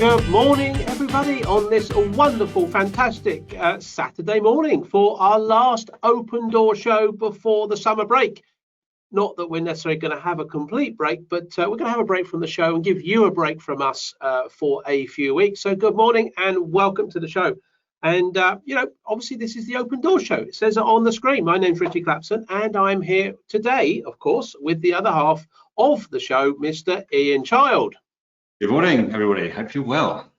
Good morning, everybody, on this wonderful, fantastic Saturday morning for our last open door show before the summer break. Not that we're necessarily going to have a complete break, but we're going to have a break from the show and give you a break from us for a few weeks. So good morning and welcome to the show. And, obviously this is the open door show. It says it on the screen. My name's Ritchie and I'm here today, of course, with the other half of the show, Mr. Ian Child. Good morning, everybody. Hope you're well.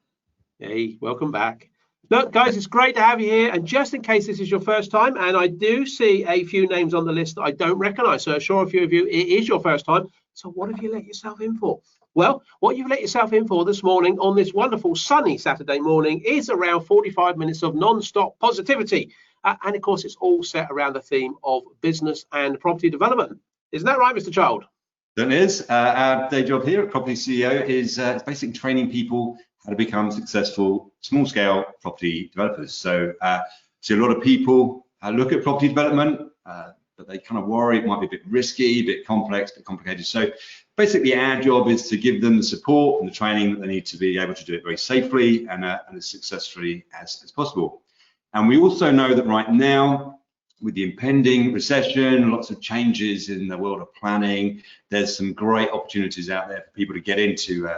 Hey, welcome back. Look, guys, it's great to have you here. And just in case this is your first time, and I do see a few names on the list that I don't recognize, so sure a few of you, it is your first time. So what have you let yourself in for? Well, what you've let yourself in for this morning on this wonderful sunny Saturday morning is around 45 minutes of non-stop positivity. And of course, it's all set around the theme of business and property development. Isn't that right, Mr. Child? That is. Our day job here at propertyCEO is basically training people how to become successful small-scale property developers. So, see a lot of people look at property development, but they kind of worry it might be a bit risky, a bit complex, a bit complicated. So basically our job is to give them the support and the training that they need to be able to do it very safely and as successfully as possible. And we also know that right now, with the impending recession, lots of changes in the world of planning, there's some great opportunities out there for people to get into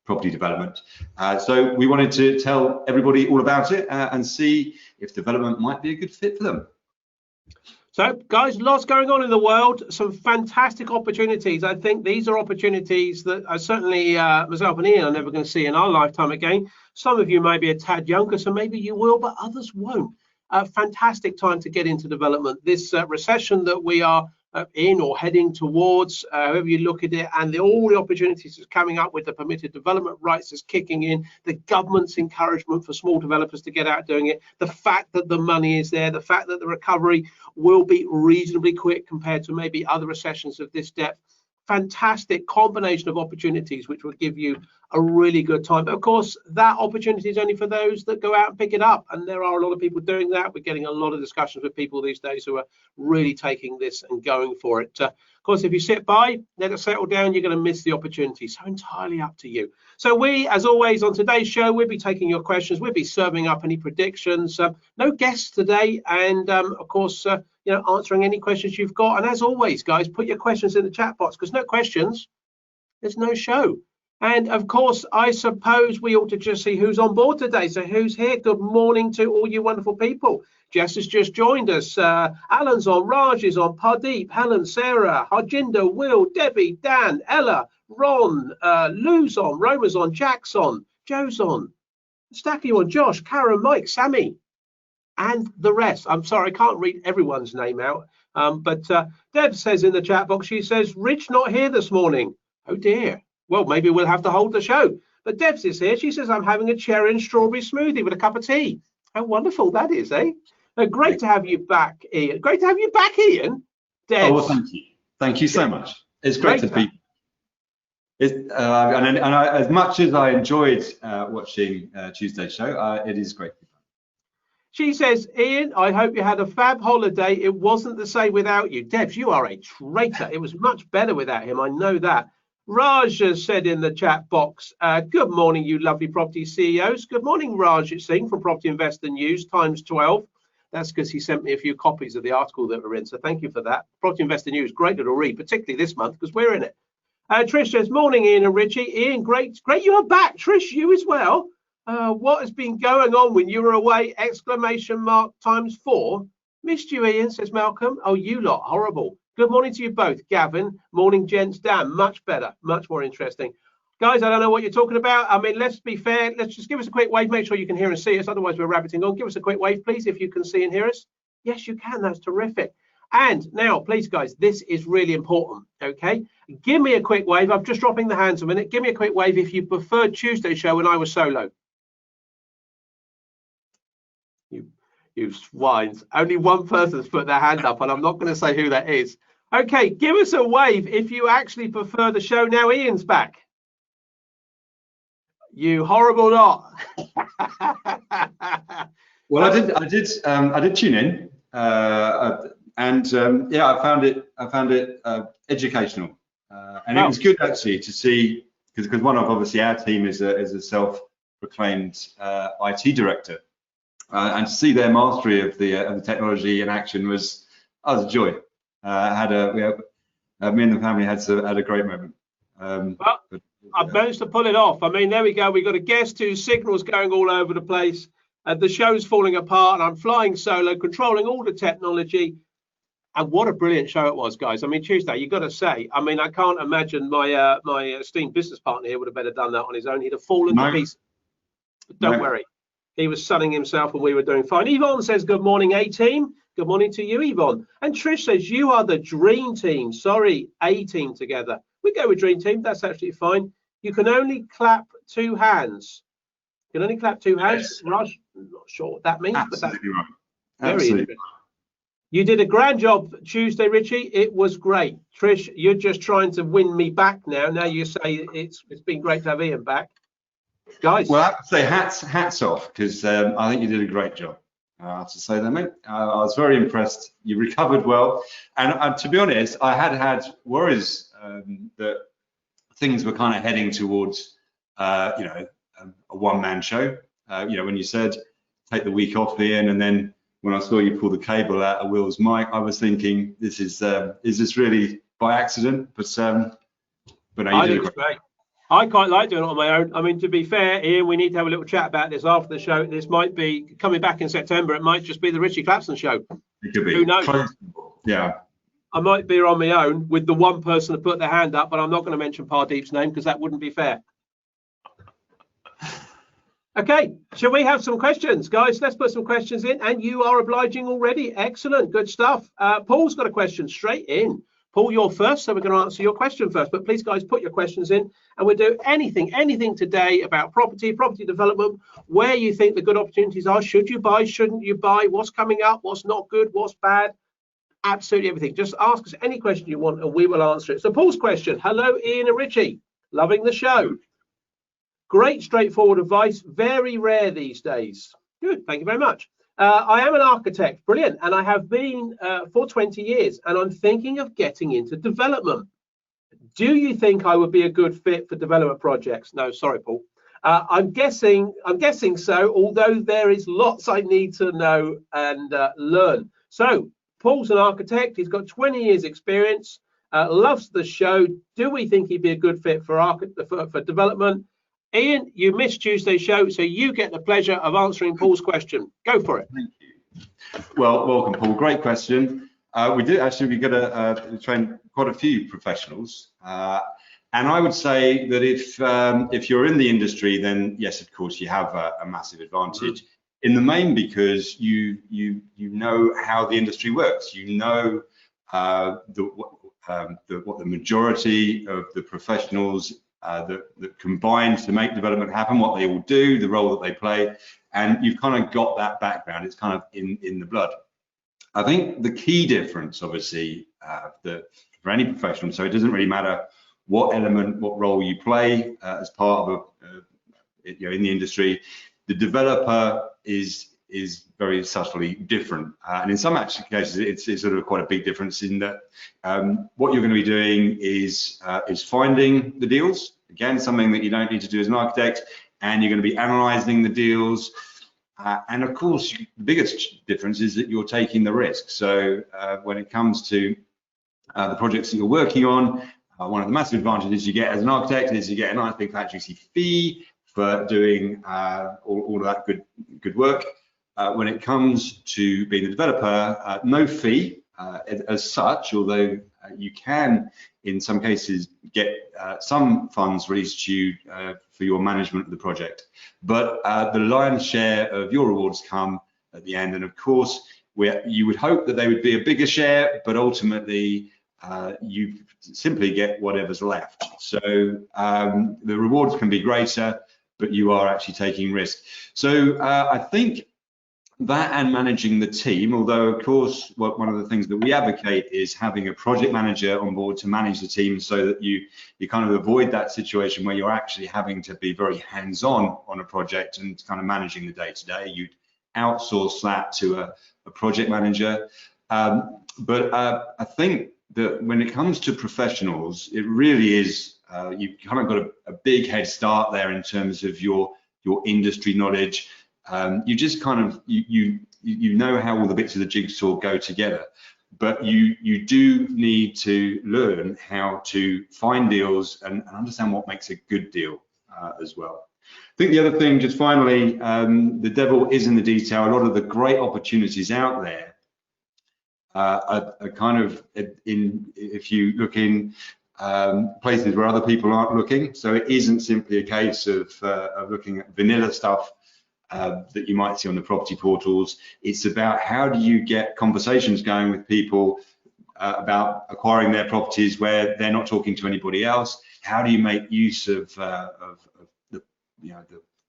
property development. So we wanted to tell everybody all about it and see if development might be a good fit for them. So, guys, lots going on in the world, some fantastic opportunities. I think these are opportunities that certainly myself and Ian are never going to see in our lifetime again. Some of you may be a tad younger, so maybe you will, but others won't. A fantastic time to get into development. This recession that we are in or heading towards, however you look at it, and all the opportunities that's coming up with the permitted development rights is kicking in, the government's encouragement for small developers to get out doing it, the fact that the money is there, the fact that the recovery will be reasonably quick compared to maybe other recessions of this depth. Fantastic combination of opportunities which will give you a really good time. But of course, that opportunity is only for those that go out and pick it up. And there are a lot of people doing that. We're getting a lot of discussions with people these days who are really taking this and going for it. Of course, if you sit by, let it settle down, you're going to miss the opportunity. So entirely up to you. So we, as always, on today's show, we'll be taking your questions. We'll be serving up any predictions. No guests today. And of course, answering any questions you've got. And as always, guys, put your questions in the chat box, because no questions, there's no show. And of course, I suppose we ought to just see who's on board today. So who's here? Good morning to all you wonderful people. Jess has just joined us. Alan's on, Raj is on, Pardeep, Helen, Sarah, Harjinder, Will, Debbie, Dan, Ella, Ron, Lou's on, Roma's on, Jack's on, Joe's on, Stacky on, Josh, Karen, Mike, Sammy, and the rest. I'm sorry, I can't read everyone's name out. But Deb says in the chat box, she says, Rich not here this morning. Oh dear. Well, maybe we'll have to hold the show. But Debs is here. She says, I'm having a cherry and strawberry smoothie with a cup of tea. How wonderful that is, eh? Great to have you back, Ian. Great to have you back, Ian. Debs. Oh, well, thank you. Thank you so much. It's great to be. As much as I enjoyed watching Tuesday's show, it is great. She says, Ian, I hope you had a fab holiday. It wasn't the same without you. Debs, you are a traitor. It was much better without him. I know that. Raj has said in the chat box, good morning, you lovely property CEOs. Good morning, Raj, it's Singh from Property Investor News, times 12. That's because he sent me a few copies of the article that we're in, so thank you for that. Property Investor News, great little read, particularly this month, because we're in it. Trish says, morning, Ian and Richie. Ian, great you are back. Trish, you as well. What has been going on when you were away? ! Times 4. Missed you, Ian, says Malcolm. Oh, you lot, horrible. Good morning to you both, Gavin. Morning, gents. Dan, much better, much more interesting. Guys, I don't know what you're talking about. I mean, let's be fair. Let's just give us a quick wave. Make sure you can hear and see us. Otherwise, we're rabbiting on. Give us a quick wave, please, if you can see and hear us. Yes, you can. That's terrific. And now, please, guys, this is really important, okay? Give me a quick wave. I'm just dropping the hands a minute. Give me a quick wave if you preferred Tuesday's show when I was solo. You swines. Only one person's put their hand up, and I'm not going to say who that is. Okay, give us a wave if you actually prefer the show. Now Ian's back. You horrible lot. Well, I did tune in, and yeah, I found it educational, and it was good actually to see because one of obviously our team is a self-proclaimed IT director, and to see their mastery of the technology in action was a joy. Me and the family had a great moment. Well, I've managed to pull it off. I mean, there we go. We've got a guest whose signal's going all over the place. The show's falling apart, and I'm flying solo, controlling all the technology. And what a brilliant show it was, guys. I mean, Tuesday, you've got to say, I mean, I can't imagine my esteemed business partner here would have better done that on his own. He'd have fallen to pieces. But don't worry. He was sunning himself and we were doing fine. Yvonne says, good morning, A-team. Good morning to you, Yvonne. And Trish says, you are the dream team. Sorry, A-team together. We go with dream team. That's absolutely fine. You can only clap 2 hands. You can only clap 2 hands. Yes. Rush, I'm not sure what that means. Absolutely but that's right. Very interesting. You did a grand job Tuesday, Richie. It was great. Trish, you're just trying to win me back now. Now you say it's been great to have Ian back. Guys. Well, I have to say hats off, because I think you did a great job. I have to say that, mate. I was very impressed. You recovered well. And to be honest, I had worries that things were kind of heading towards, a one-man show. When you said, take the week off, Ian, and then when I saw you pull the cable out of Will's mic, I was thinking, is this really by accident? But no, you did it great. I quite like doing it on my own. I mean, to be fair, Ian, we need to have a little chat about this after the show. This might be coming back in September. It might just be the Richie Clapson show. It could be. Who knows? Yeah. I might be on my own with the one person to put their hand up, but I'm not going to mention Pardeep's name because that wouldn't be fair. Okay, shall we have some questions, guys? Let's put some questions in, and you are obliging already. Excellent, good stuff. Paul's got a question straight in. Paul, you're first, so we're going to answer your question first. But please, guys, put your questions in, and we'll do anything today about property development, where you think the good opportunities are. Should you buy? Shouldn't you buy? What's coming up? What's not good? What's bad? Absolutely everything. Just ask us any question you want, and we will answer it. So Paul's question: hello, Ian and Richie. Loving the show. Great, straightforward advice. Very rare these days. Good. Thank you very much. I am an architect. Brilliant. And I have been for 20 years, and I'm thinking of getting into development. Do you think I would be a good fit for development projects? No, sorry, Paul. I'm guessing so, although there is lots I need to know and learn. So Paul's an architect. He's got 20 years experience, loves the show. Do we think he'd be a good fit for development? Ian, you missed Tuesday's show, so you get the pleasure of answering Paul's question. Go for it. Thank you. Well, welcome, Paul. Great question. We got to train quite a few professionals, and I would say that if you're in the industry, then yes, of course, you have a massive advantage. In the main, because you know how the industry works. You know what the majority of the professionals that combine to make development happen, what they all do, the role that they play, and you've kind of got that background. It's kind of in the blood. I think the key difference, obviously, for any professional, so it doesn't really matter what element, what role you play as part of in the industry, the developer is very subtly different, and in some cases it's sort of quite a big difference in that what you're going to be doing is finding the deals, again something that you don't need to do as an architect, and you're going to be analyzing the deals, and of course the biggest difference is that you're taking the risk. So when it comes to the projects that you're working on, one of the massive advantages you get as an architect is you get a nice big fat juicy fee for doing all of that good work. When it comes to being a developer, no fee as such, although you can, in some cases, get some funds released to you for your management of the project. But the lion's share of your rewards come at the end. And of course, you would hope that they would be a bigger share, but ultimately, you simply get whatever's left. So the rewards can be greater, but you are actually taking risk. So I think that and managing the team, although of course one of the things that we advocate is having a project manager on board to manage the team, so that you kind of avoid that situation where you're actually having to be very hands-on on a project and kind of managing the day-to-day. You'd outsource that to a project manager. But I think that when it comes to professionals, it really is You've kind of got a big head start there in terms of your industry knowledge. You just kind of you know how all the bits of the jigsaw go together, but you do need to learn how to find deals and understand what makes a good deal as well. I think the other thing, just finally, the devil is in the detail. A lot of the great opportunities out there are kind of if you look in places where other people aren't looking. So it isn't simply a case of looking at vanilla stuff that you might see on the property portals. It's about how do you get conversations going with people about acquiring their properties where they're not talking to anybody else. How do you make use of the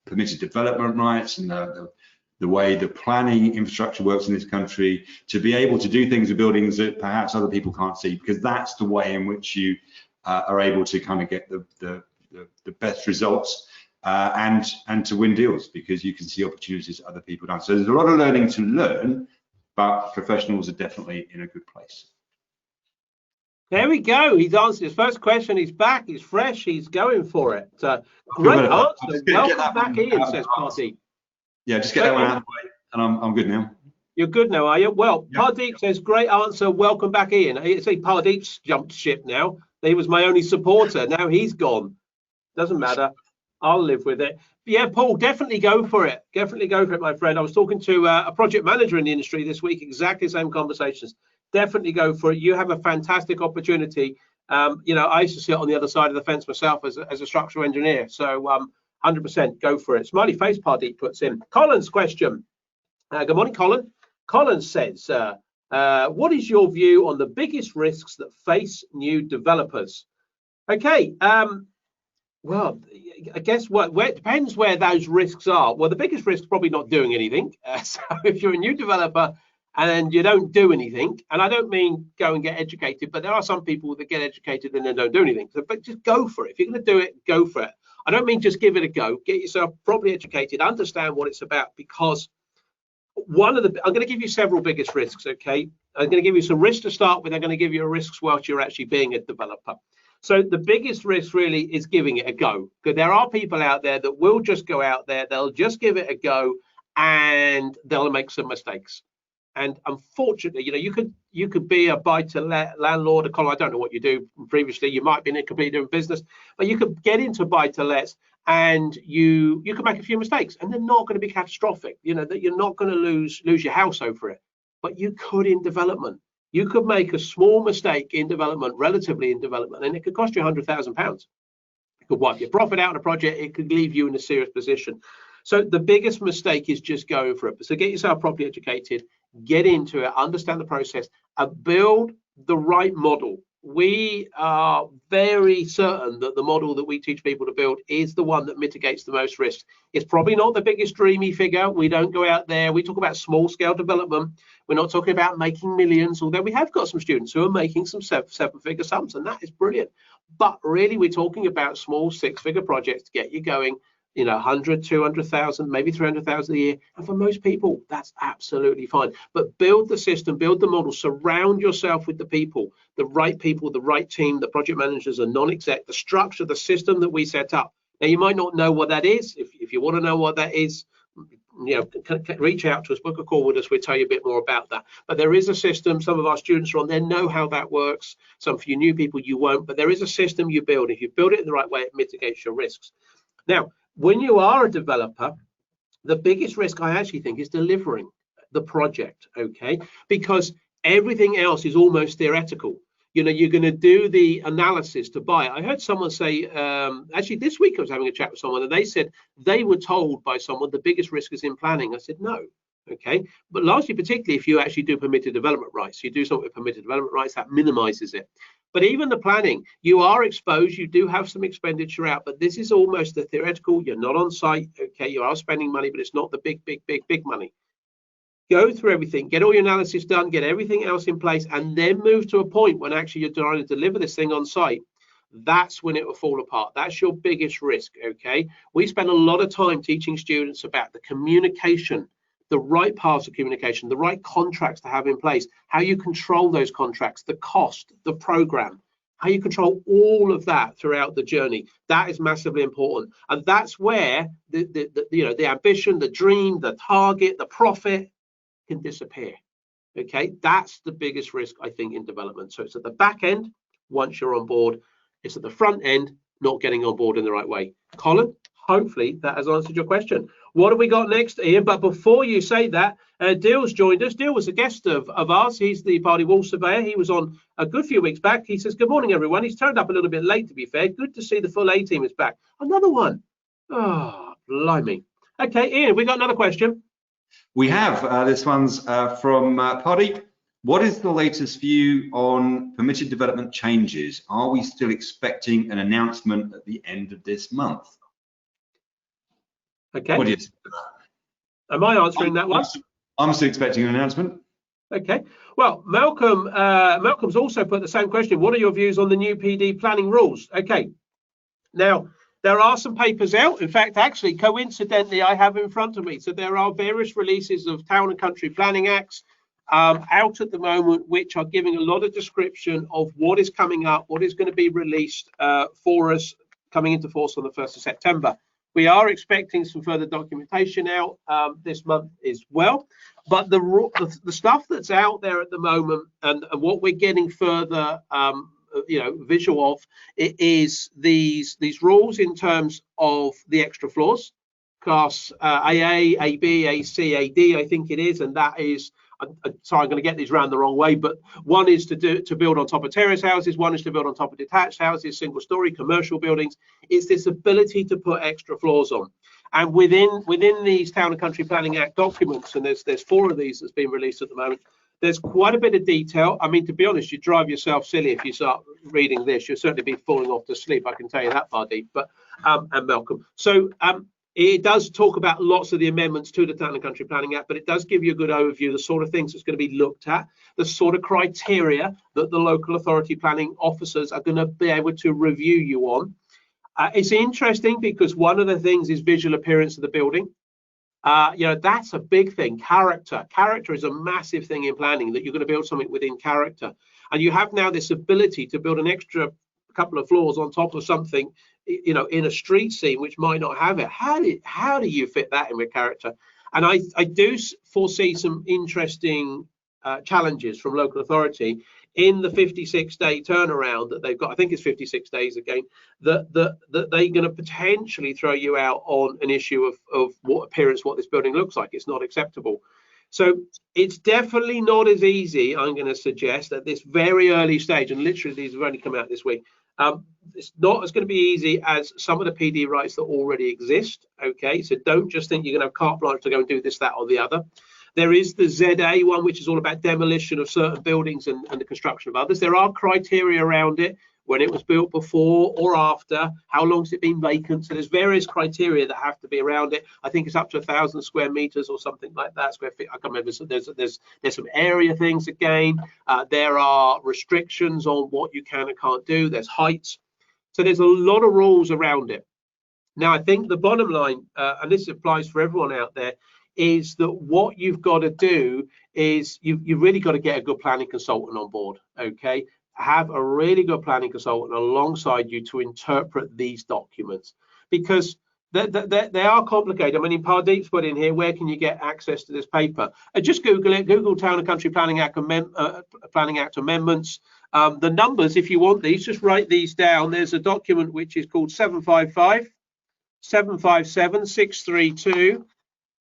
permitted development rights and the way the planning infrastructure works in this country to be able to do things with buildings that perhaps other people can't see, because that's the way in which you are able to kind of get the best results and to win deals, because you can see opportunities other people don't. So there's a lot of learning to learn, but professionals are definitely in a good place. There we go. He's answered his first question. He's back. He's fresh. He's going for it. Great answer. Welcome back, Ian, says Pardeep. Yeah, just get that one out of the way, and I'm good now. You're good now, are you? Well, Yeah. Pardeep says, great answer. Welcome back, Ian. I see Pardeep's jumped ship now. He was my only supporter. Now he's gone. Doesn't matter. I'll live with it. Yeah, Paul, definitely go for it. Definitely go for it, my friend. I was talking to a project manager in the industry this week, exactly the same conversations. Definitely go for it. You have a fantastic opportunity. You know, I used to sit on the other side of the fence myself as a structural engineer. So 100% go for it. Smiley face Pardeep puts in. Colin's question. Good morning, Colin. Colin says, what is your view on the biggest risks that face new developers? Okay. Well, I guess it depends where those risks are. Well, the biggest risk is probably not doing anything. So if you're a new developer and you don't do anything, and I don't mean go and get educated, but there are some people that get educated and then don't do anything. So, but just go for it. If you're going to do it, go for it. I don't mean just give it a go. Get yourself properly educated, understand what it's about, because I'm going to give you several biggest risks, okay? I'm going to give you some risks to start with. I'm going to give you risks whilst you're actually being a developer. So the biggest risk really is giving it a go, because there are people out there that will just go out there, they'll just give it a go, and they'll make some mistakes. And unfortunately, you know, you could be a buy-to-let landlord. I don't know what you do previously. You might have been in a completely different business, but you could get into buy-to-lets and you could make a few mistakes, and they're not going to be catastrophic. You know, that you're not going to lose your house over it, but you could in development. You could make a small mistake in development, relatively in development, and it could cost you £100,000. It could wipe your profit out of a project. It could leave you in a serious position. So the biggest mistake is just going for it. So get yourself properly educated, get into it, understand the process, and build the right model. We are very certain that the model that we teach people to build is the one that mitigates the most risk. It's probably not the biggest dreamy figure. We don't go out there. We talk about small scale development. We're not talking about making millions, although we have got some students who are making some seven-figure sums, and that is brilliant. But really, we're talking about small six-figure projects to get you going. You know, 100, 200,000, maybe 300,000 a year. And for most people, that's absolutely fine. But build the system, build the model, surround yourself with the right team, the project managers and non-exec, the structure, the system that we set up. Now, you might not know what that is. If you want to know what that is, you know, reach out to us, book a call with us. We'll tell you a bit more about that. But there is a system. Some of our students are on there, know how that works. Some for you new people, you won't. But there is a system you build. If you build it in the right way, it mitigates your risks. Now, when you are a developer, the biggest risk I actually think is delivering the project, okay? Because everything else is almost theoretical. You know, you're going to do the analysis to buy it. I heard someone say, actually this week I was having a chat with someone and they said they were told by someone the biggest risk is in planning. I said, no. Okay, but largely, particularly if you actually do permitted development rights, you do something with permitted development rights, that minimizes it. But even the planning, you are exposed, you do have some expenditure out, but this is almost the theoretical. You're not on site, okay, you are spending money, but it's not the big money. Go through everything, get all your analysis done, get everything else in place, and then move to a point when actually you're trying to deliver this thing on site. That's when it will fall apart. That's your biggest risk, okay? We spend a lot of time teaching students about the communication, the right paths of communication, the right contracts to have in place, how you control those contracts, the cost, the program, how you control all of that throughout the journey. That is massively important, and that's where the ambition, the dream, the target, the profit can disappear. Okay, that's the biggest risk, I think, in development. So it's at the back end once you're on board. It's at the front end not getting on board in the right way. Colin, hopefully that has answered your question. What have we got next, Ian? But before you say that, Dill's joined us. Dill was a guest of ours. He's the Party Wall surveyor. He was on a good few weeks back. He says, good morning, everyone. He's turned up a little bit late, to be fair. Good to see the full A team is back. Another one. Oh, blimey. Okay, Ian, we got another question. We have. This one's from Paddy. What is the latest view on permitted development changes? Are we still expecting an announcement at the end of this month? Okay. What do you think? Am I answering that one? I'm still expecting an announcement. Okay. Well, Malcolm's also put the same question. What are your views on the new PD planning rules? Okay. Now, there are some papers out. In fact, actually, coincidentally, I have in front of me. So there are various releases of Town and Country Planning Acts out at the moment, which are giving a lot of description of what is coming up, what is going to be released for us coming into force on the 1st of September. We are expecting some further documentation out this month as well. But the stuff that's out there at the moment and what we're getting further visual of it is these rules in terms of the extra floors, class AA, AB, AC, AD, I think it is, and that is. Sorry, I'm going to get these round the wrong way, but one is to build on top of terrace houses, one is to build on top of detached houses, single story commercial buildings. It's this ability to put extra floors on. And within these Town and Country Planning Act documents, and there's 4 of these that's been released at the moment, there's quite a bit of detail. I mean, to be honest, you drive yourself silly if you start reading this. You'll certainly be falling off to sleep, I can tell you that, Bardi, but and Malcolm. So it does talk about lots of the amendments to the Town and Country Planning Act, but it does give you a good overview, the sort of things that's going to be looked at, the sort of criteria that the local authority planning officers are going to be able to review you on. It's interesting because one of the things is visual appearance of the building. That's a big thing. Character is a massive thing in planning, that you're going to build something within character. And you have now this ability to build an extra couple of floors on top of something, in a street scene which might not have it. How do you fit that in with character? And I do foresee some interesting challenges from local authority in the 56-day turnaround that they've got. I think it's 56 days again, that they're going to potentially throw you out on an issue of what this building looks like. It's not acceptable. So it's definitely not as easy, I'm going to suggest, at this very early stage, and literally these have only come out this week. It's not as going to be easy as some of the PD rights that already exist. Okay, so don't just think you're going to have carte blanche to go and do this, that, or the other. There is the ZA one, which is all about demolition of certain buildings and the construction of others. There are criteria around it, when it was built before or after, how long has it been vacant. So there's various criteria that have to be around it. I think it's up to 1,000 square meters or something like that, square feet. I can't remember. So there's some area things again. There are restrictions on what you can and can't do. There's heights. So there's a lot of rules around it. Now, I think the bottom line, and this applies for everyone out there, is that what you've got to do is you've really got to get a good planning consultant on board. Okay. Have a really good planning consultant alongside you to interpret these documents, because they are complicated. I mean, Pardeep's put in here, where can you get access to this paper? Just Google it, Google Town and Country Planning Act, Planning Act amendments. The numbers, if you want these, just write these down. There's a document which is called 755, 757, 632,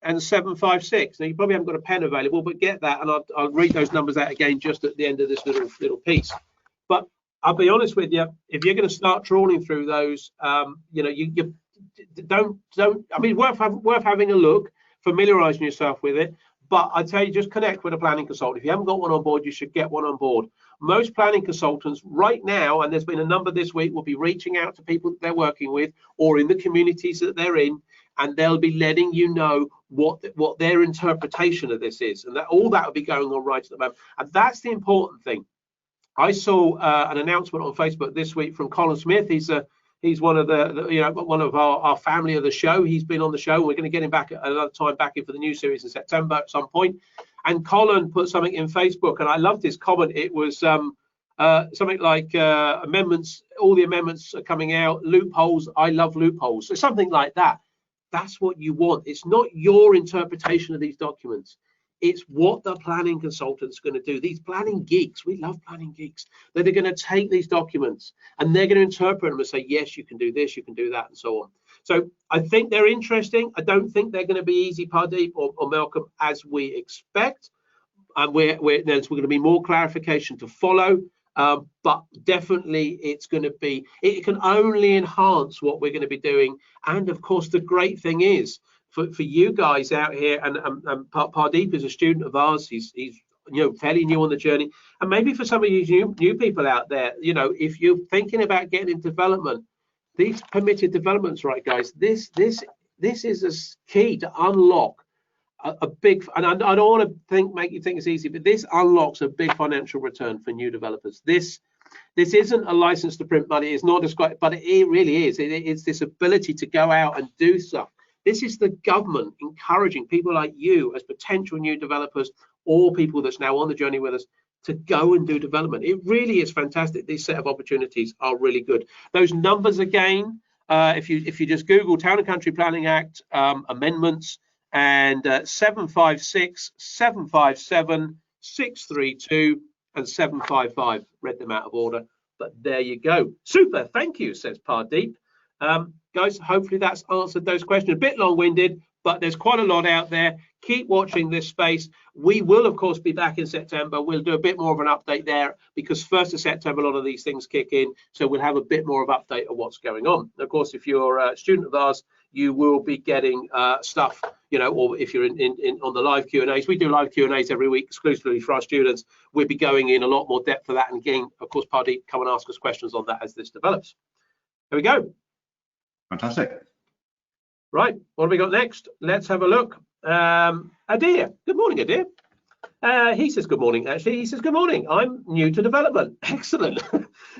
and 756. Now, you probably haven't got a pen available, but get that, and I'll read those numbers out again just at the end of this little piece. But I'll be honest with you, if you're going to start trawling through those, you don't. I mean, worth having a look, familiarising yourself with it. But I tell you, just connect with a planning consultant. If you haven't got one on board, you should get one on board. Most planning consultants right now, and there's been a number this week, will be reaching out to people that they're working with or in the communities that they're in, and they'll be letting you know what their interpretation of this is, and that all that will be going on right at the moment. And that's the important thing. I saw an announcement on Facebook this week from Colin Smith. He's one of one of our family of the show. He's been on the show. We're going to get him back at another time, back in for the new series in September at some point. And Colin put something in Facebook, and I loved his comment. It was something like amendments, all the amendments are coming out, loopholes, I love loopholes. So something like that. That's what you want. It's not your interpretation of these documents. It's what the planning consultant's going to do. These planning geeks, we love planning geeks, that are going to take these documents and they're going to interpret them and say, yes, you can do this, you can do that, and so on. So I think they're interesting. I don't think they're going to be easy, Pardeep or Malcolm, as we expect. And there's going to be more clarification to follow. But definitely it's going to be, it can only enhance what we're going to be doing. And of course, the great thing is for you guys out here, and Pardeep is a student of ours. He's fairly new on the journey. And maybe for some of you new people out there, if you're thinking about getting into development, these permitted developments, right, guys, this is a key to unlock a big, and I don't want to make you think it's easy, but this unlocks a big financial return for new developers. This isn't a license to print money. It's not described, but it really is. It's this ability to go out and do stuff. This is the government encouraging people like you as potential new developers or people that's now on the journey with us to go and do development. It really is fantastic. These set of opportunities are really good. Those numbers again, if you just Google Town and Country Planning Act amendments, and 756, 757, 632 and 755, read them out of order, but there you go. Super, thank you, says Pardeep. Guys, hopefully that's answered those questions. A bit long-winded, but there's quite a lot out there. Keep watching this space. We will, of course, be back in September. We'll do a bit more of an update there because 1st of September, a lot of these things kick in. So we'll have a bit more of update of what's going on. Of course, if you're a student of ours, you will be getting stuff, or if you're on the live Q&As, we do live Q&As every week exclusively for our students. We'll be going in a lot more depth for that. And again, of course, Pardeep, come and ask us questions on that as this develops. There we go. Fantastic. Right, what have we got next? Let's have a look. Adair, good morning, Adair. He says good morning. Actually, he says good morning. I'm new to development. Excellent.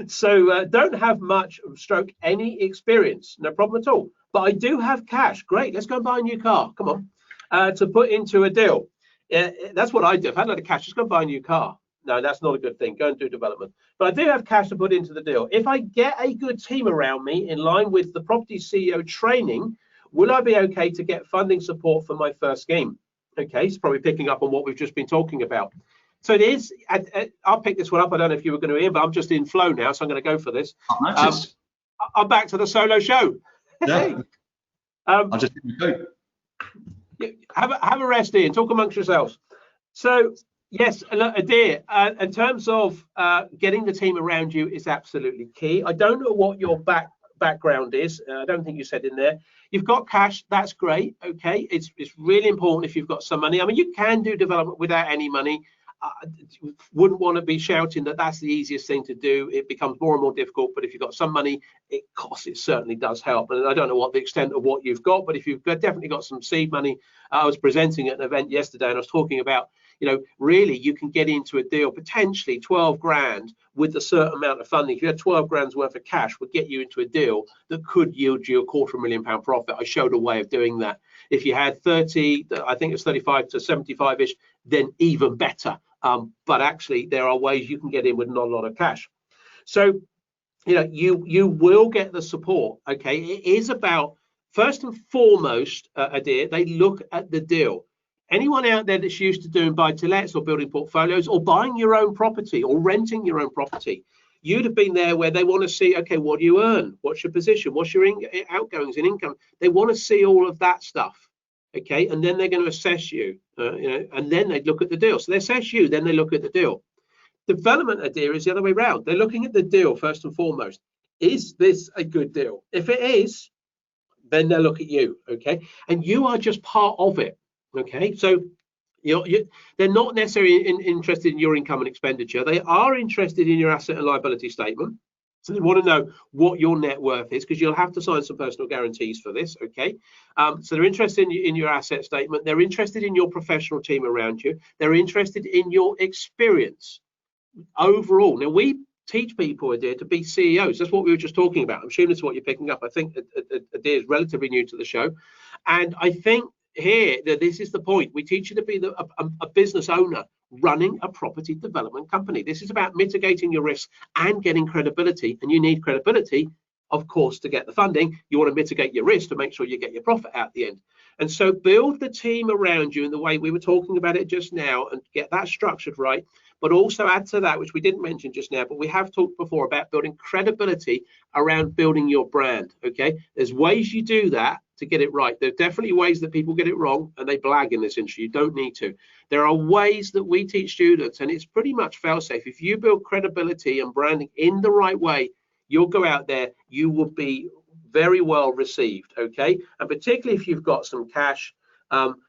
So don't have much stroke any experience. No problem at all. But I do have cash. Great. Let's go and buy a new car. Come on. To put into a deal. That's what I do. If I had a lot of cash, just go and buy a new car. No, that's not a good thing. Go and do development. But I do have cash to put into the deal. If I get a good team around me in line with the property CEO training, will I be okay to get funding support for my first scheme? Okay, it's probably picking up on what we've just been talking about. So it is, I'll pick this one up. I don't know if you were going to hear, but I'm just in flow now, so I'm going to go for this. I'm back to the solo show. Yeah. I'll just go. Have a rest, Ian. Talk amongst yourselves. So, yes, Adair, in terms of getting the team around you is absolutely key. I don't know what your background is. I don't think you said in there. You've got cash, that's great. Okay, it's really important if you've got some money. I mean, you can do development without any money. Wouldn't want to be shouting that that's the easiest thing to do. It becomes more and more difficult, but if you've got some money, it certainly does help. And I don't know what the extent of what you've got, but if you've definitely got some seed money. I was presenting at an event yesterday and I was talking about, really you can get into a deal potentially 12 grand with a certain amount of funding. If you had 12 grand's worth of cash, would get you into a deal that could yield you £250,000 profit. I showed a way of doing that. If you had 30, I think it's 35 to 75-ish, then even better. But actually there are ways you can get in with not a lot of cash. So, you will get the support. Okay, it is about, first and foremost, Adair, they look at the deal. Anyone out there that's used to doing buy-to-lets or building portfolios or buying your own property or renting your own property, you'd have been there where they want to see, okay, what do you earn? What's your position? What's your outgoings and income? They want to see all of that stuff. Okay, and then they're going to assess you, and then they look at the deal. So they assess you, then they look at the deal. Development, Adair, is the other way around. They're looking at the deal first and foremost. Is this a good deal? If it is, then they'll look at you. Okay, and you are just part of it. Okay, so they're not necessarily interested in your income and expenditure. They are interested in your asset and liability statement. So they want to know what your net worth is, because you'll have to sign some personal guarantees for this. Okay, so they're interested in your asset statement. They're interested in your professional team around you. They're interested in your experience overall. Now, we teach people, Adair, to be CEOs. That's what we were just talking about. I'm sure that's what you're picking up. I think Adair is relatively new to the show, and I think here that this is the point. We teach you to be a business owner running a property development company. This is about mitigating your risks and getting credibility. And you need credibility, of course, to get the funding. You want to mitigate your risk to make sure you get your profit out at the end. And so build the team around you in the way we were talking about it just now and get that structured right. But also add to that, which we didn't mention just now, but we have talked before about building credibility around building your brand. Okay, there's ways you do that to get it right. There are definitely ways that people get it wrong and they blag in this industry. You don't need to. There are ways that we teach students, and it's pretty much fail-safe. If you build credibility and branding in the right way, you'll go out there, you will be very well received. Okay, and particularly if you've got some cash,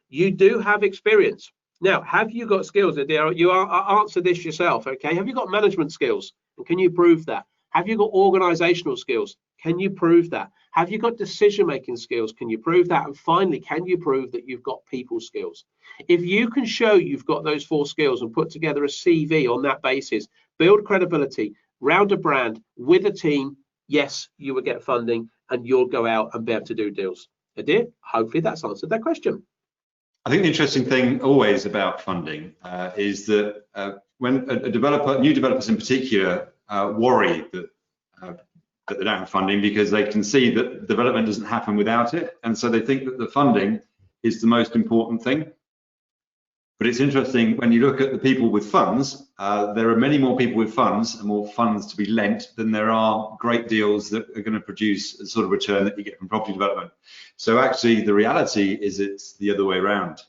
you do have experience. Now, have you got skills? You answer this yourself, okay? Have you got management skills? And can you prove that? Have you got organizational skills? Can you prove that? Have you got decision-making skills? Can you prove that? And finally, can you prove that you've got people skills? If you can show you've got those 4 skills and put together a CV on that basis, build credibility, round a brand with a team, yes, you will get funding and you'll go out and be able to do deals. Adir, hopefully that's answered that question. I think the interesting thing always about funding is that when new developers in particular worry that they don't have funding because they can see that development doesn't happen without it, and so they think that the funding is the most important thing. But it's interesting when you look at the people with funds, there are many more people with funds and more funds to be lent than there are great deals that are going to produce the sort of return that you get from property development. So actually the reality is it's the other way around.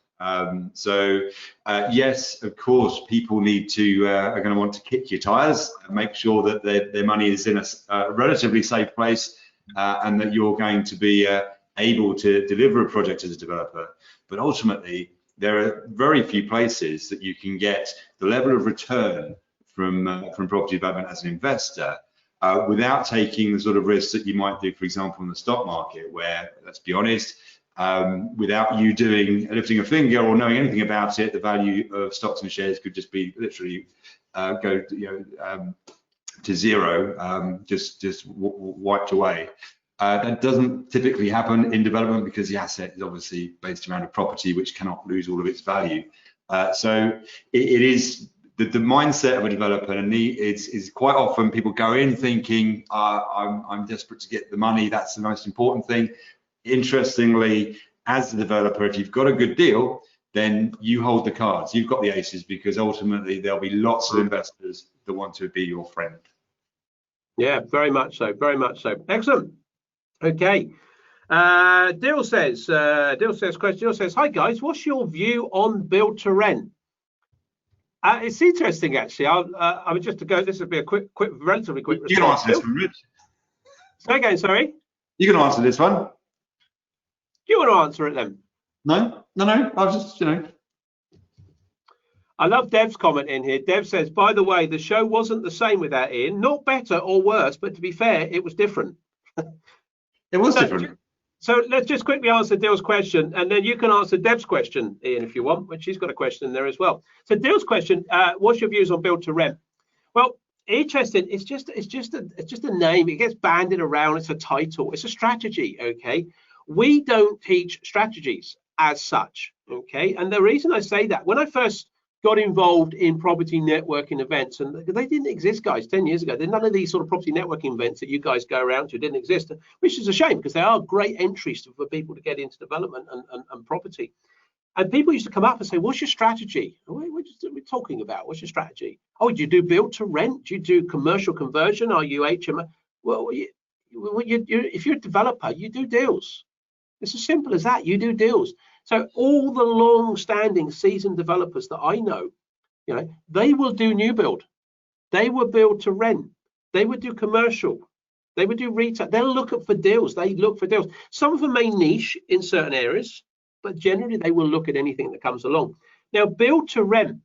Yes, of course, people need to are going to want to kick your tires and make sure that their money is in a relatively safe place and that you're going to be able to deliver a project as a developer. But ultimately, there are very few places that you can get the level of return from property development as an investor without taking the sort of risks that you might do, for example, in the stock market, where, let's be honest, without you lifting a finger or knowing anything about it, the value of stocks and shares could just be literally go to zero, just wiped away. That doesn't typically happen in development because the asset is obviously based around a property which cannot lose all of its value. So it is the mindset of a developer, and is quite often people go in thinking, I'm desperate to get the money, that's the most important thing. Interestingly, as a developer, if you've got a good deal, then you hold the cards, you've got the aces, because ultimately there'll be lots of investors that want to be your friend. Yeah, very much so, very much so. Excellent. Okay, Dill says, hi guys, what's your view on build to rent? It's interesting actually. I would just to go. This would be a relatively quick response. You can answer this one, Rich. Say again, sorry. You can answer this one. Do you want to answer it then? No. I was just, I love Dev's comment in here. Dev says, by the way, the show wasn't the same without Ian. Not better or worse, but to be fair, it was different. It was different. So let's just quickly answer Dill's question, and then you can answer Deb's question, Ian, if you want, which she's got a question in there as well. So Dill's question: what's your views on build to rent? Well, interesting. It's just a name. It gets banded around. It's a title. It's a strategy. Okay, we don't teach strategies as such. Okay, and the reason I say that, when I first got involved in property networking events, and they didn't exist, guys, 10 years ago. None of these sort of property networking events that you guys go around to didn't exist, which is a shame because they are great entries for people to get into development and property. And people used to come up and say, what's your strategy? What are we talking about? What's your strategy? Oh, do you do build to rent? Do you do commercial conversion? Are you HMO? Well, if you're a developer, you do deals. It's as simple as that. You do deals. So all the long-standing seasoned developers that I know, they will do new build. They will build to rent. They would do commercial. They would do retail. They'll look for deals. They look for deals. Some of them may niche in certain areas, but generally they will look at anything that comes along. Now, build to rent.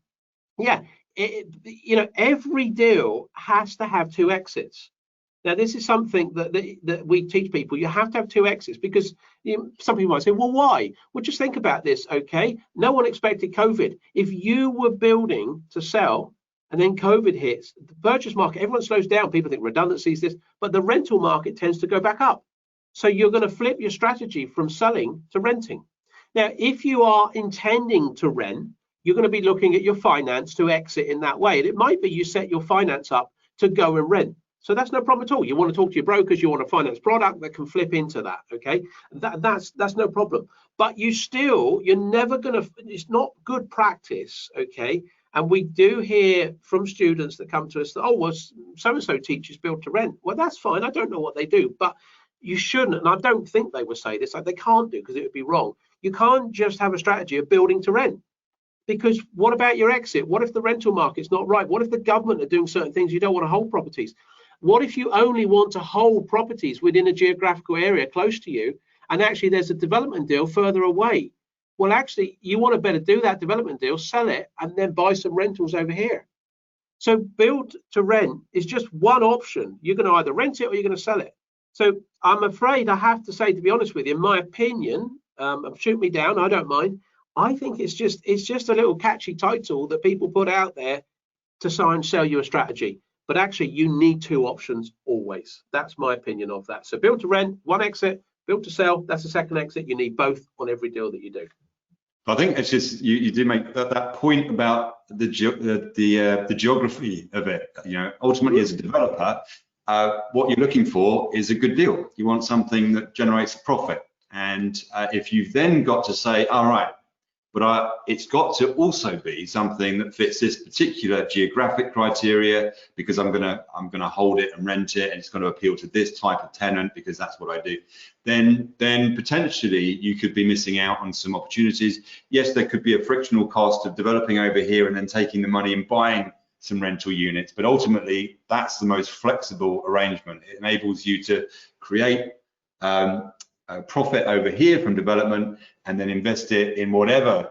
Yeah, every deal has to have 2 exits. Now, this is something that we teach people. You have to have 2 exits because some people might say, well, why? Well, just think about this, okay? No one expected COVID. If you were building to sell and then COVID hits, the purchase market, everyone slows down. People think redundancies, this, but the rental market tends to go back up. So you're going to flip your strategy from selling to renting. Now, if you are intending to rent, you're going to be looking at your finance to exit in that way. And it might be you set your finance up to go and rent. So that's no problem at all. You want to talk to your brokers, you want a finance product that can flip into that, okay? That's no problem. But you're never going to, it's not good practice, okay? And we do hear from students that come to us that, oh, well, so-and-so teaches build to rent. Well, that's fine. I don't know what they do, but you shouldn't, and I don't think they would say this, like they can't do, because it would be wrong. You can't just have a strategy of building to rent. Because what about your exit? What if the rental market's not right? What if the government are doing certain things you don't want to hold properties? What if you only want to hold properties within a geographical area close to you, and actually there's a development deal further away? Well, actually, you want to better do that development deal, sell it, and then buy some rentals over here. So build to rent is just one option. You're going to either rent it or you're going to sell it. So I'm afraid I have to say, to be honest with you, in my opinion, shoot me down, I don't mind. I think it's just a little catchy title that people put out there to try and sell you a strategy. But actually, you need two options always. That's my opinion of that. So build to rent, one exit, build to sell, that's the second exit. You need both on every deal that you do. I think it's just you did make that point about the geography of it. You know, ultimately as a developer, what you're looking for is a good deal. You want something that generates a profit. And if you've then got to say, all right, but it's got to also be something that fits this particular geographic criteria, because I'm gonna hold it and rent it, and it's going to appeal to this type of tenant because that's what I do. Then potentially you could be missing out on some opportunities. Yes, there could be a frictional cost of developing over here and then taking the money and buying some rental units, but ultimately that's the most flexible arrangement. It enables you to create a profit over here from development and then invest it in whatever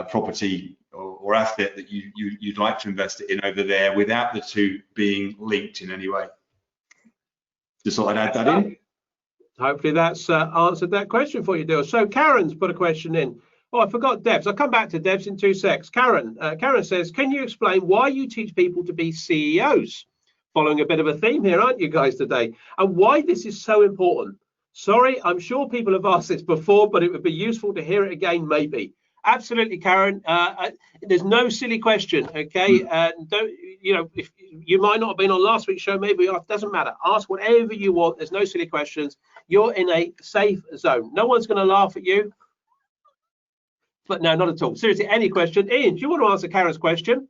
property or asset that you'd like to invest it in over there, without the two being linked in any way. Just thought I'd add that in. Hopefully that's answered that question for you, Dale. So Karen's put a question in. Oh, I forgot Debs. I'll come back to Debs in 2 secs. Karen says, can you explain why you teach people to be CEOs? Following a bit of a theme here, aren't you guys, today? And why this is so important. Sorry, I'm sure people have asked this before, but it would be useful to hear it again, maybe. Absolutely, Karen. There's no silly question, okay? Don't, you know, if you might not have been on last week's show, maybe it doesn't matter. Ask whatever you want. There's no silly questions. You're in a safe zone. No one's going to laugh at you. But no, not at all. Seriously, any question? Ian, do you want to answer Karen's question?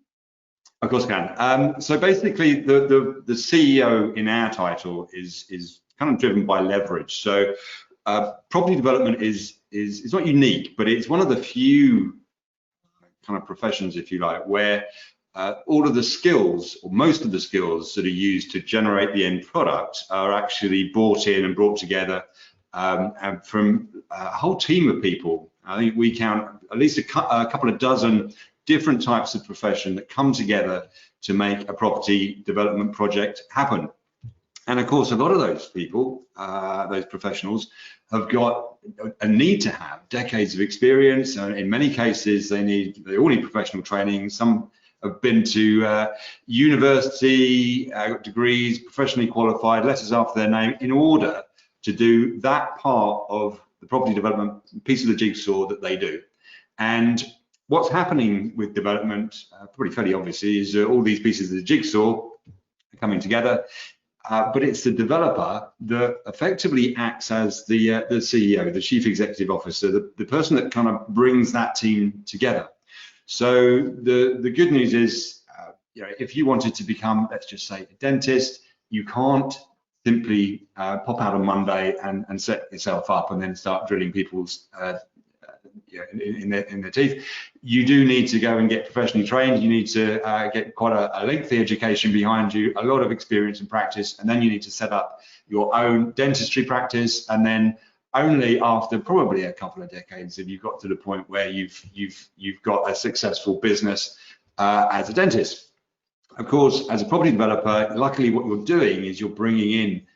Of course I can. So basically, the CEO in our title is kind of driven by leverage. So property development is not unique, but it's one of the few kind of professions, if you like, where all of the skills, or most of the skills that are used to generate the end product, are actually brought in and brought together and from a whole team of people. I think we count at least a couple of dozen different types of profession that come together to make a property development project happen. And of course, a lot of those people, those professionals, have got a need to have decades of experience. And in many cases, they all need professional training. Some have been to university degrees, professionally qualified, letters after their name, in order to do that part of the property development piece of the jigsaw that they do. And what's happening with development, pretty fairly obviously, is all these pieces of the jigsaw are coming together. But it's the developer that effectively acts as the CEO, the chief executive officer, the person that kind of brings that team together. So the good news is, you know, if you wanted to become, let's just say, a dentist, you can't simply pop out on Monday and set yourself up and then start drilling people's in their teeth. You do need to go and get professionally trained. You need to get quite a lengthy education behind you, a lot of experience and practice, and then you need to set up your own dentistry practice. And then only after probably a couple of decades have you got to the point where you've got a successful business as a dentist. Of course, as a property developer, luckily what you're doing is you're bringing in,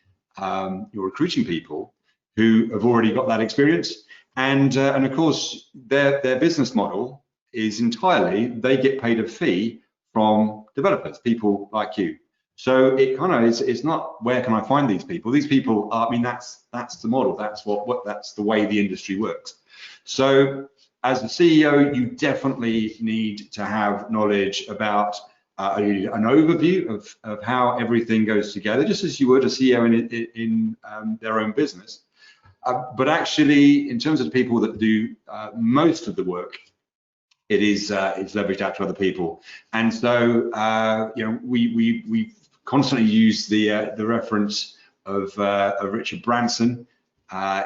you're recruiting people who have already got that experience. And of course, their business model is entirely, they get paid a fee from developers, people like you. So it kind of it's not where can I find these people? These people are, I mean, that's the model. That's that's the way the industry works. So as a CEO, you definitely need to have knowledge about an overview of how everything goes together, just as you would a CEO in their own business. But actually, in terms of the people that do most of the work, it's leveraged out to other people. And so, we constantly use the reference of Richard Branson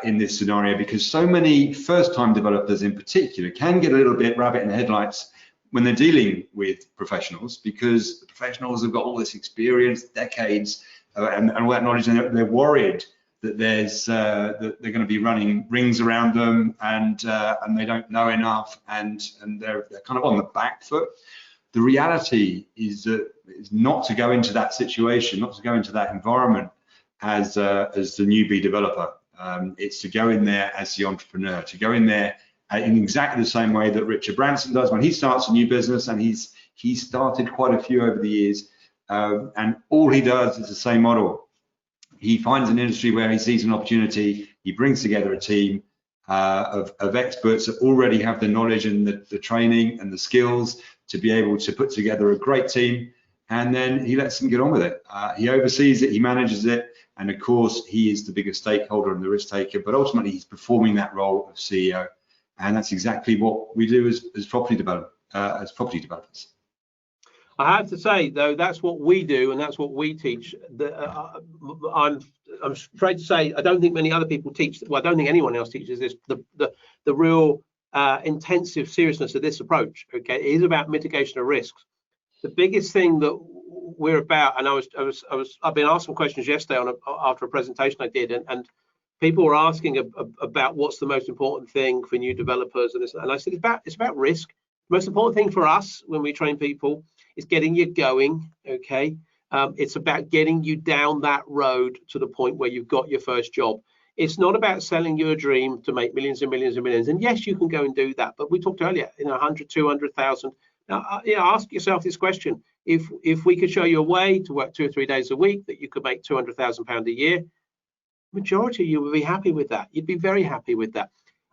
in this scenario, because so many first-time developers in particular can get a little bit rabbit in the headlights when they're dealing with professionals, because the professionals have got all this experience, decades, and all that knowledge, and they're worried that that they're going to be running rings around them, and they don't know enough, and they're kind of on the back foot. The reality is not to go into that situation, not to go into that environment as the newbie developer. It's to go in there as the entrepreneur, to go in there in exactly the same way that Richard Branson does when he starts a new business, and he's started quite a few over the years, and all he does is the same model. He finds an industry where he sees an opportunity, he brings together a team of experts that already have the knowledge and the training and the skills to be able to put together a great team, and then he lets them get on with it. He oversees it, he manages it, and of course he is the biggest stakeholder and the risk taker, but ultimately he's performing that role of CEO. And that's exactly what we do as property developers. I have to say, though, that's what we do, and that's what we teach. I'm afraid to say I don't think many other people teach. Well, I don't think anyone else teaches this. The real intensive seriousness of this approach. Okay, it is about mitigation of risks. The biggest thing that we're about, and I've been asked some questions yesterday after a presentation I did, and people were asking about what's the most important thing for new developers, and I said it's about risk. The most important thing for us when we train people is getting you going. Okay, it's about getting you down that road to the point where you've got your first job. It's not about selling you a dream to make millions and millions and millions. And yes, you can go and do that, but we talked earlier, 100, 200,000. Now, ask yourself this question: if we could show you a way to work 2 or 3 days a week that you could make £200,000 a year, majority of you would be happy with that. You'd be very happy with that.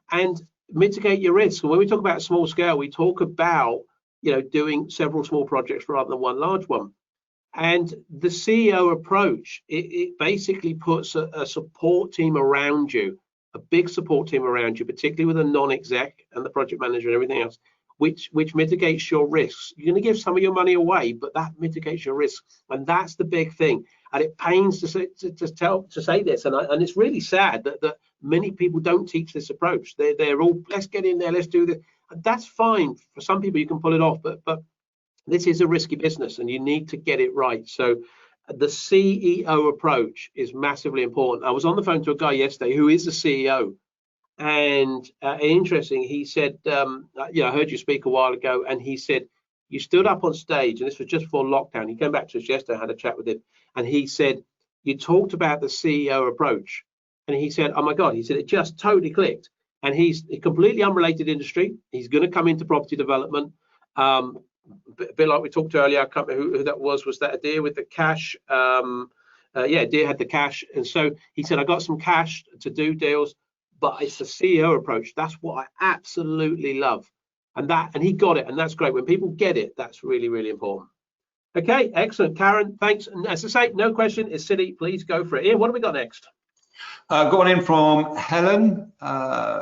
And mitigate your risk. When we talk about small scale, we talk about doing several small projects rather than one large one. And the CEO approach, it basically puts a support team around you, a big support team around you, particularly with a non-exec and the project manager and everything else, which mitigates your risks. You're going to give some of your money away, but that mitigates your risks, and that's the big thing. And it pains to say this, and it's really sad that many people don't teach this approach. They're all, let's get in there, let's do this. And that's fine for some people, you can pull it off, but this is a risky business, and you need to get it right. So the CEO approach is massively important. I was on the phone to a guy yesterday who is a CEO. And interesting, he said, I heard you speak a while ago, and he said, you stood up on stage, and this was just before lockdown. He came back to us yesterday, I had a chat with him, and he said, you talked about the CEO approach. And he said, oh my God, he said, it just totally clicked. And he's a completely unrelated industry. He's going to come into property development. A bit like we talked earlier, I can't remember who that was that Adir with the cash? Adir had the cash. And so he said, I got some cash to do deals. But it's the CEO approach. That's what I absolutely love. And he got it, and that's great. When people get it, that's really, really important. Okay, excellent. Karen, thanks. And as I say, no question is silly. Please go for it. Ian, what have we got next? Got one in from Helen,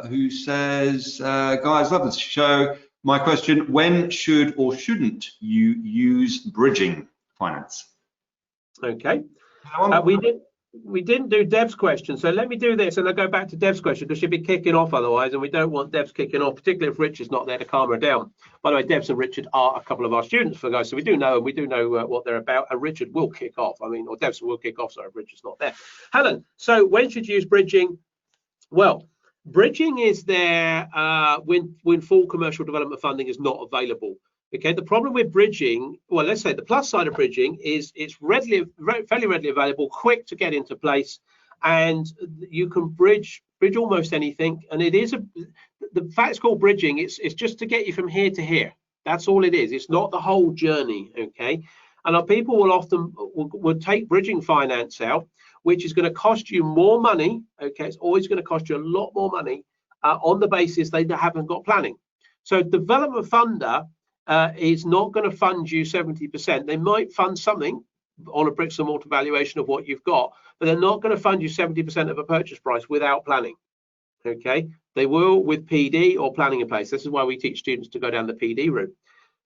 who says, guys, love this show. My question, when should or shouldn't you use bridging finance? Okay. We didn't do Deb's question, so let me do this, and I'll go back to Deb's question, because she'll be kicking off otherwise, and we don't want Deb's kicking off, particularly if Richard's not there to calm her down. By the way, Debs and Richard are a couple of our students, for guys, so we do know what they're about, and Richard will kick off. Or Debs will kick off, sorry, if Richard's not there. Helen, so when should you use bridging? Well, bridging is there when full commercial development funding is not available. Okay, the problem with bridging, well, let's say the plus side of bridging is it's fairly readily available, quick to get into place, and you can bridge almost anything. And it is the fact it's called bridging, it's just to get you from here to here. That's all it is. It's not the whole journey. Okay, and our people will often will take bridging finance out, which is going to cost you more money. Okay, it's always going to cost you a lot more money on the basis they haven't got planning. So development funder is not going to fund you 70%. They might fund something on a bricks and mortar valuation of what you've got, but they're not going to fund you 70% of a purchase price without planning. Okay, they will with PD or planning in place. This is why we teach students to go down the PD route.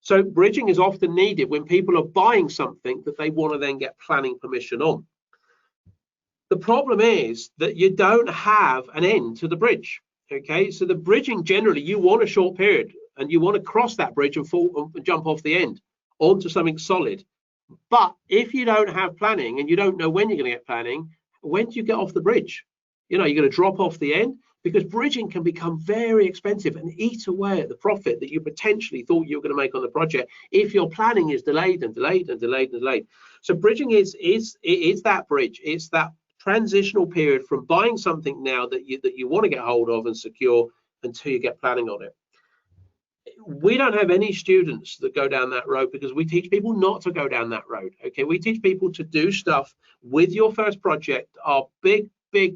So bridging is often needed when people are buying something that they want to then get planning permission on. The problem is that you don't have an end to the bridge. Okay, so the bridging, generally you want a short period and you want to cross that bridge and jump off the end onto something solid. But if you don't have planning and you don't know when you're going to get planning, when do you get off the bridge? You know, you're going to drop off the end, because bridging can become very expensive and eat away at the profit that you potentially thought you were going to make on the project if your planning is delayed and delayed and delayed and delayed. So bridging is that bridge. It's that transitional period from buying something now that you want to get hold of and secure until you get planning on it. We don't have any students that go down that road because we teach people not to go down that road. Okay, we teach people to do stuff with your first project. Our big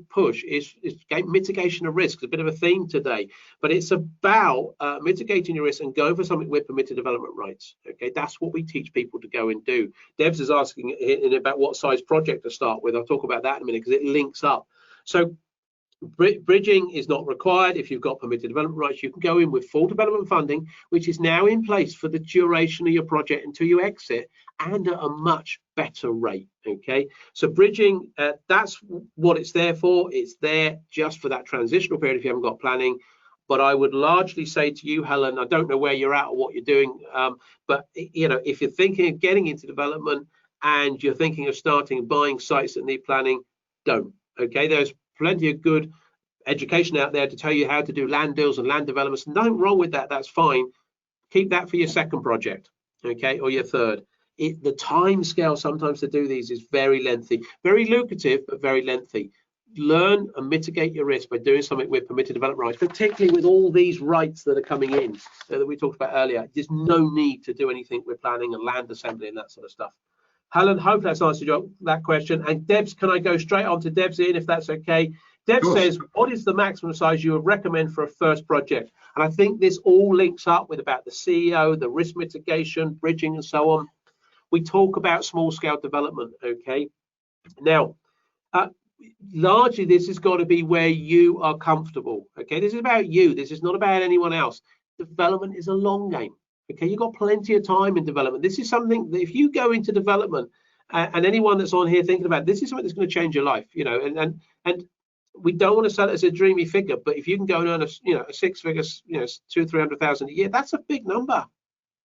push is mitigation of risks. A bit of a theme today, but it's about mitigating your risk and go for something with permitted development rights. Okay, that's what we teach people to go and do. Debs is asking about what size project to start with. I'll talk about that in a minute because it links up. So bridging is not required. If you've got permitted development rights, you can go in with full development funding, which is now in place for the duration of your project until you exit, and at a much better rate. Okay, so bridging, that's what it's there for. It's there just for that transitional period if you haven't got planning. But I would largely say to you, Helen, I don't know where you're at or what you're doing, but you know, if you're thinking of getting into development and you're thinking of starting buying sites that need planning, don't. Okay, there's plenty of good education out there to tell you how to do land deals and land developments. Nothing wrong with that. That's fine. Keep that for your second project, okay, or your third. The time scale sometimes to do these is very lengthy, very lucrative, but very lengthy. Learn and mitigate your risk by doing something with permitted development rights, particularly with all these rights that are coming in that we talked about earlier. There's no need to do anything with planning and land assembly and that sort of stuff. Helen, hope that's answered that question. And Debs, can I go straight on to Debs Ian, if that's okay? Debs says, what is the maximum size you would recommend for a first project? And I think this all links up with about the CEO, the risk mitigation, bridging, and so on. We talk about small scale development, okay? Now, largely this has got to be where you are comfortable, okay? This is about you. This is not about anyone else. Development is a long game, okay? You've got plenty of time in development. This is something that if you go into development, and anyone that's on here thinking about this is something that's going to change your life, you know, and we don't want to sell it as a dreamy figure, but if you can go and earn a six-figure, $200,000-300,000 a year, that's a big number.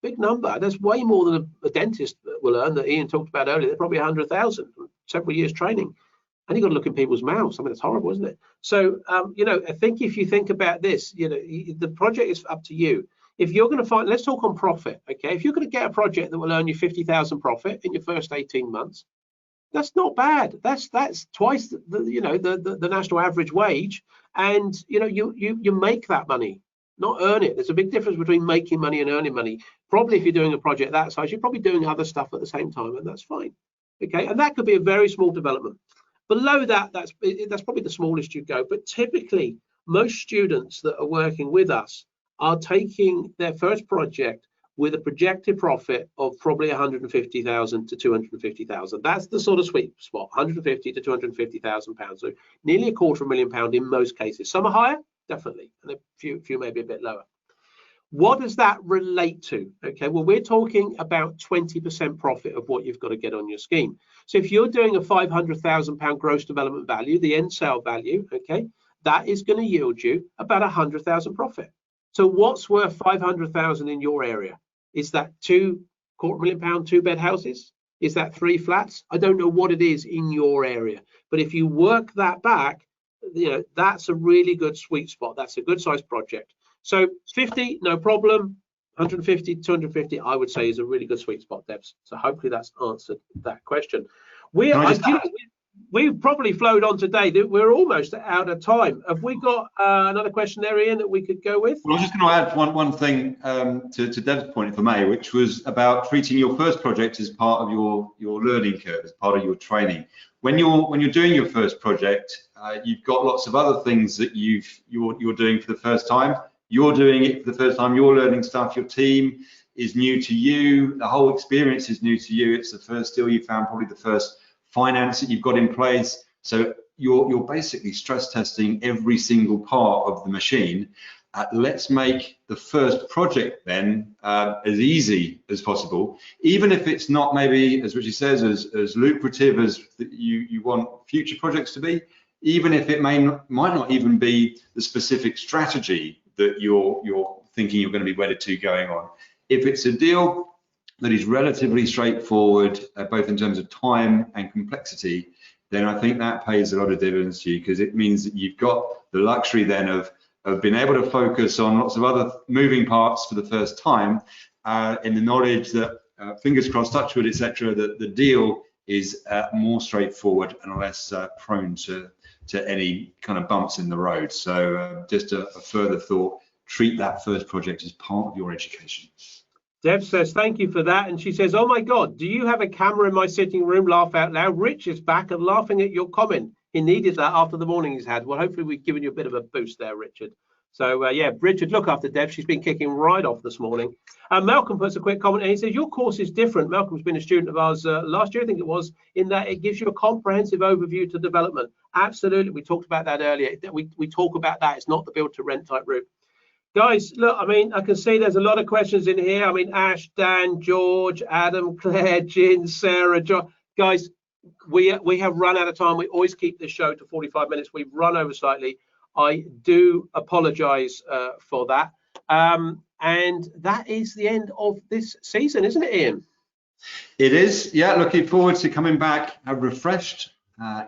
Big number. That's way more than a dentist will earn that Ian talked about earlier. They're probably 100,000 from several years training. And you've got to look in people's mouths. I mean, it's horrible, isn't it? So, I think if you think about this, the project is up to you. If you're going to find, let's talk on profit, okay? If you're going to get a project that will earn you 50,000 profit in your first 18 months, that's not bad. That's twice the national average wage, and you make that money, not earn it. There's a big difference between making money and earning money. Probably if you're doing a project that size, you're probably doing other stuff at the same time, and that's fine. Okay, and that could be a very small development. Below that, that's probably the smallest you go. But typically, most students that are working with us are taking their first project with a projected profit of probably 150,000 to 250,000. That's the sort of sweet spot, 150 to 250,000 pounds. So nearly £250,000 in most cases. Some are higher, definitely, and a few maybe a bit lower. What does that relate to? Okay, well, we're talking about 20% profit of what you've got to get on your scheme. So if you're doing a £500,000 gross development value, the end sale value, okay, that is going to yield you about 100,000 profit. So what's worth 500,000 in your area? Is that £250,000 two-bed houses? Is that 3 flats? I don't know what it is in your area, but if you work that back, that's a really good sweet spot. That's a good size project. So 50, no problem. 150, 250, I would say is a really good sweet spot, Debs. So hopefully that's answered that question. We've probably flowed on today. We're almost out of time. Have we got another question there, Ian, that we could go with? Well, I was just going to add one thing to Deb's point, if I may, which was about treating your first project as part of your learning curve, as part of your training. When you're doing your first project, you've got lots of other things that you're doing for the first time. you're doing it for the first time, you're learning stuff, your team is new to you, the whole experience is new to you. It's the first deal you found, probably the first finance that you've got in place. So you're basically stress testing every single part of the machine. Let's make the first project then as easy as possible, even if it's not maybe, as Ritchie says, as lucrative as you want future projects to be, even if it might not even be the specific strategy that you're thinking you're going to be wedded to going on. If it's a deal that is relatively straightforward, both in terms of time and complexity, then I think that pays a lot of dividends to you, because it means that you've got the luxury then of being able to focus on lots of other moving parts for the first time, in the knowledge that, fingers crossed, touch wood, etc., that the deal is more straightforward and less prone to any kind of bumps in the road. So just a further thought, treat that first project as part of your education. Deb says, thank you for that. And she says, oh my God, do you have a camera in my sitting room? Laugh out loud. Rich is back and laughing at your comment. He needed that after the morning he's had. Well, hopefully we've given you a bit of a boost there, Richard. So yeah, Richard, look after Deb. She's been kicking right off this morning. Malcolm puts a quick comment and he says, your course is different. Malcolm's been a student of ours last year, I think it was, in that it gives you a comprehensive overview to development. Absolutely. We talked about that earlier. We talk about that. It's not the build to rent type route. Guys, look, I mean, I can see there's a lot of questions in here. I mean, Ash, Dan, George, Adam, Claire, Jin, Sarah, John. Guys, we have run out of time. We always keep this show to 45 minutes. We've run over slightly. I do apologize for that. And that is the end of this season, isn't it, Ian? It is, yeah. Looking forward to coming back refreshed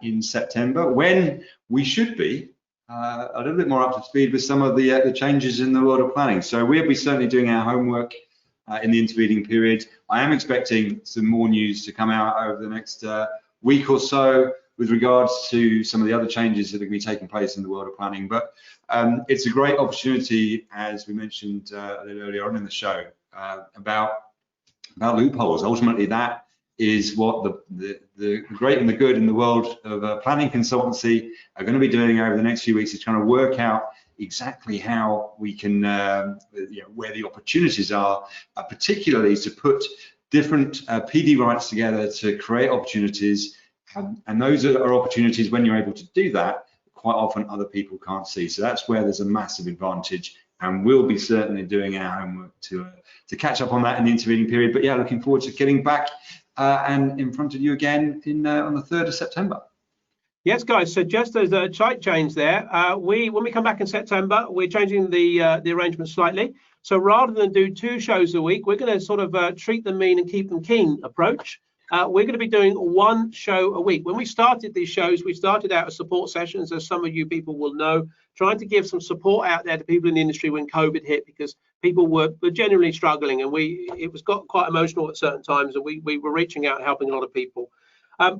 in September, when we should be a little bit more up to speed with some of the changes in the world of planning. So we'll be certainly doing our homework in the intervening period. I am expecting some more news to come out over the next week or so with regards to some of the other changes that are going to be taking place in the world of planning. But it's a great opportunity, as we mentioned a little earlier on in the show, about loopholes. Ultimately, that is what the great and the good in the world of planning consultancy are going to be doing over the next few weeks, is trying to work out exactly how we can, where the opportunities are, particularly to put different PD rights together to create opportunities. And those are opportunities, when you're able to do that, quite often other people can't see. So that's where there's a massive advantage. And we'll be certainly doing our homework to catch up on that in the intervening period. But yeah, looking forward to getting back and in front of you again on the 3rd of September. Yes, guys. So just as a slight change there, when we come back in September, we're changing the arrangement slightly. So rather than do 2 shows a week, we're going to sort of treat them mean and keep them keen approach. We're going to be doing 1 show a week. When we started these shows, we started out as support sessions, as some of you people will know, trying to give some support out there to people in the industry when COVID hit, because people were genuinely struggling, and it was got quite emotional at certain times, and we were reaching out and helping a lot of people.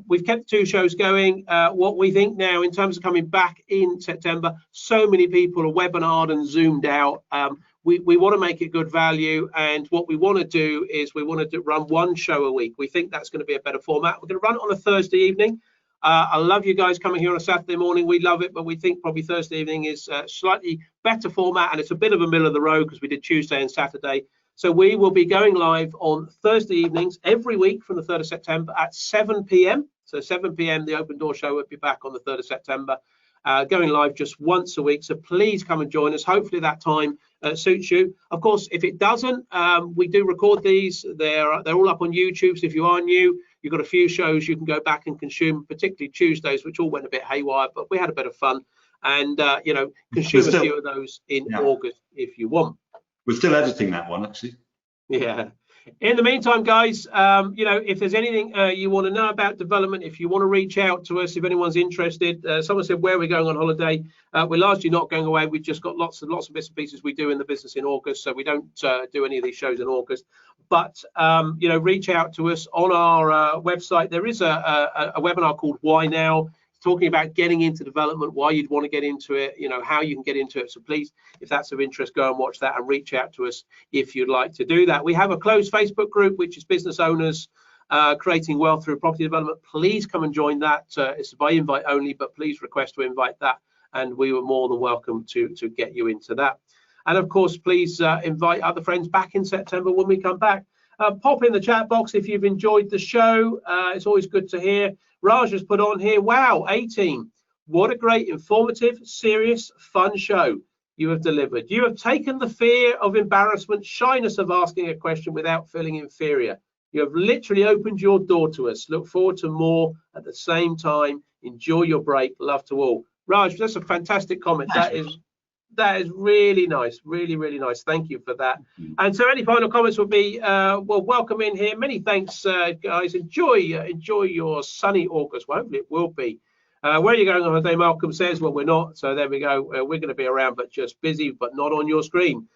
We've kept 2 shows going. What we think now in terms of coming back in September, so many people are webinared and zoomed out. We want to make it good value, and what we want to do is we want to run 1 show a week. We think that's going to be a better format. We're going to run it on a Thursday evening. I love you guys coming here on a Saturday morning. We love it, but we think probably Thursday evening is a slightly better format, and it's a bit of a middle of the road because we did Tuesday and Saturday. So we will be going live on Thursday evenings every week from the 3rd of September at 7 p.m. So 7 p.m. the Open Door Show will be back on the 3rd of September, going live just once a week. So please come and join us. Hopefully that time suits you. Of course, if it doesn't, we do record these. They're all up on YouTube. So if you are new, you've got a few shows you can go back and consume, particularly Tuesdays, which all went a bit haywire, but we had a bit of fun. And, consume a few of those in August if you want. We're still editing that one, actually. Yeah. In the meantime, guys, if there's anything you want to know about development, if you want to reach out to us, if anyone's interested, someone said, where are we going on holiday? We're largely not going away. We've just got lots of bits and pieces we do in the business in August, so we don't do any of these shows in August. But, reach out to us on our website. There is a webinar called Why Now? Talking about getting into development, why you'd want to get into it, how you can get into it. So please, if that's of interest, go and watch that and reach out to us if you'd like to do that. We have a closed Facebook group, which is business owners creating wealth through property development. Please come and join that. It's by invite only, but please request to invite that, and we were more than welcome to get you into that. And of course, please invite other friends back in September when we come back. Pop in the chat box if you've enjoyed the show. It's always good to hear. Raj has put on here, wow, 18. What a great, informative, serious, fun show you have delivered. You have taken the fear of embarrassment, shyness of asking a question without feeling inferior. You have literally opened your door to us. Look forward to more at the same time. Enjoy your break. Love to all. Raj, that's a fantastic comment. That is really nice, really, really nice. Thank you for that. And so any final comments would be, well, welcome in here. Many thanks, guys. Enjoy your sunny August. Well, hopefully it will be. Where are you going on holiday? Malcolm says, well, we're not. So there we go. We're going to be around, but just busy, but not on your screen.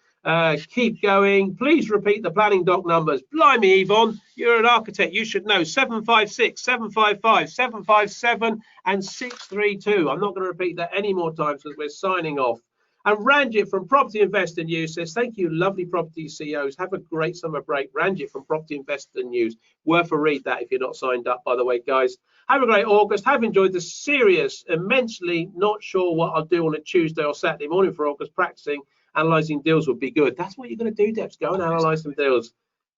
Keep going. Please repeat the planning doc numbers. Blimey, Yvonne, you're an architect. You should know 756, 755, 757, and 632. I'm not going to repeat that any more times because we're signing off. And Ranjit from Property Investor News says, thank you, lovely property CEOs. Have a great summer break. Ranjit from Property Investor News. Worth a read that if you're not signed up, by the way, guys. Have a great August. Have enjoyed the serious, immensely not sure what I'll do on a Tuesday or Saturday morning for August. Practicing, analysing deals would be good. That's what you're going to do, Debs. Go and analyse some deals.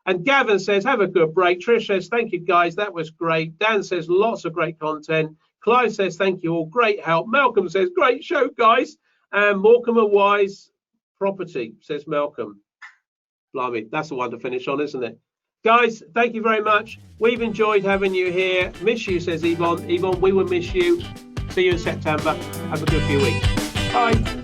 And Gavin says, have a good break. Trish says, thank you, guys. That was great. Dan says, lots of great content. Clive says, thank you all. Great help. Malcolm says, great show, guys. And Morecambe and Wise property, says Malcolm. Blimey, that's the one to finish on, isn't it? Guys, thank you very much. We've enjoyed having you here. Miss you, says Yvonne. Yvonne, we will miss you. See you in September. Have a good few weeks. Bye.